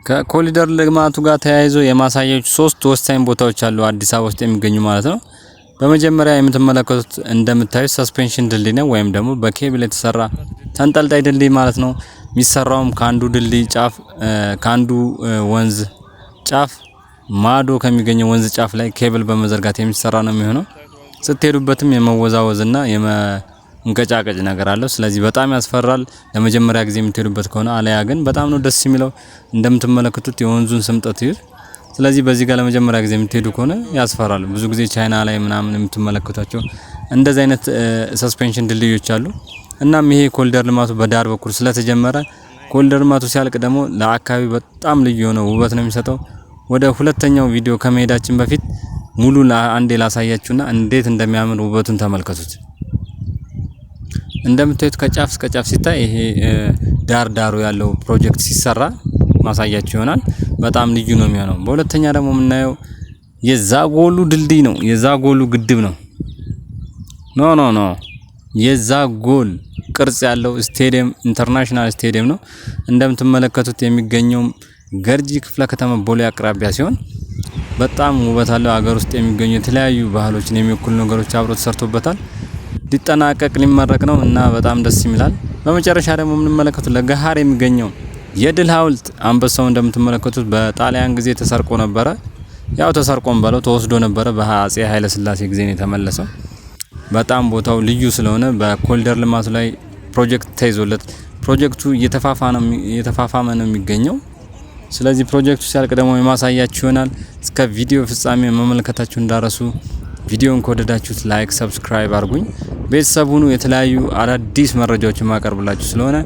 ከኮሪደር ልማቱ ጋር ተያይዞ የማሳያችሁ ሶስት ወሳኝ ቦታዎች አሉ አዲስ አበባ ውስጥ የሚገኙ ማለት ነው። በመጀመሪያ የምትመለከቱት እንደምታዩት ሰስፔንሽን ድልድይ ነው ወይም ደግሞ በኬብል የተሰራ ተንጠልጣይ ድልድይ ማለት ነው። የሚሰራውም ካንዱ ድልድይ ጫፍ ካንዱ ወንዝ ጫፍ ማዶ ከሚገኘው ወንዝ ጫፍ ላይ ኬብል በመዘርጋት የሚሰራ ነው የሚሆነው። ስትሄዱበትም የመወዛወዝና የመንቀጫቀጭ ነገር አለው። ስለዚህ በጣም ያስፈራል ለመጀመሪያ ጊዜ የምትሄዱበት ከሆነ። አለያ ግን በጣም ነው ደስ የሚለው። እንደምትመለከቱት የወንዙን ስምጠት ይል። ስለዚህ በዚህ ጋር ለመጀመሪያ ጊዜ የምትሄዱ ከሆነ ያስፈራል። ብዙ ጊዜ ቻይና ላይ ምናምን የምትመለከቷቸው እንደዚህ አይነት ሰስፔንሽን ድልድዮች አሉ። እናም ይሄ ኮሪደር ልማቱ በዳር በኩል ስለተጀመረ ኮሪደር ልማቱ ሲያልቅ ደግሞ ለአካባቢ በጣም ልዩ የሆነ ውበት ነው የሚሰጠው። ወደ ሁለተኛው ቪዲዮ ከመሄዳችን በፊት ሙሉ አንዴ ላሳያችሁና እንዴት እንደሚያምር ውበቱን ተመልከቱት። እንደምታዩት ከጫፍ እስከ ጫፍ ሲታይ ይሄ ዳር ዳሩ ያለው ፕሮጀክት ሲሰራ ማሳያችሁ ይሆናል። በጣም ልዩ ነው የሚሆነው። በሁለተኛ ደግሞ የምናየው የዛጎሉ ድልድይ ነው። የዛጎሉ ግድብ ነው። ኖ የዛጎል ቅርጽ ያለው ስቴዲየም ኢንተርናሽናል ስቴዲየም ነው። እንደምትመለከቱት የሚገኘው ገርጂ ክፍለ ከተማ ቦሌ አቅራቢያ ሲሆን በጣም ውበት አለው። ሀገር ውስጥ የሚገኙ የተለያዩ ባህሎችን የሚወክሉ ነገሮች አብሮ ተሰርቶበታል። ሊጠናቀቅ ሊመረቅ ነው እና በጣም ደስ ይላል። በመጨረሻ ደግሞ የምንመለከተው ለገሃር የሚገኘው የድል ሐውልት አንበሳው እንደምትመለከቱት በጣሊያን ጊዜ ተሰርቆ ነበረ። ያው ተሰርቆም ባለው ተወስዶ ነበረ። በአፄ ኃይለ ሥላሴ ጊዜ ነው የተመለሰው። በጣም ቦታው ልዩ ስለሆነ በኮሪደር ልማቱ ላይ ፕሮጀክት ተይዞለት ፕሮጀክቱ እየተፋፋመ ነው የሚገኘው። ስለዚህ ፕሮጀክቱ ሲያልቅ ደግሞ የማሳያችሁ ይሆናል። እስከ ቪዲዮ ፍጻሜ መመልከታችሁ እንዳረሱ። ቪዲዮን ከወደዳችሁት ላይክ፣ ሰብስክራይብ አድርጉኝ። ቤተሰብ ሁኑ። የተለያዩ አዳዲስ መረጃዎችን ማቀርብላችሁ ስለሆነ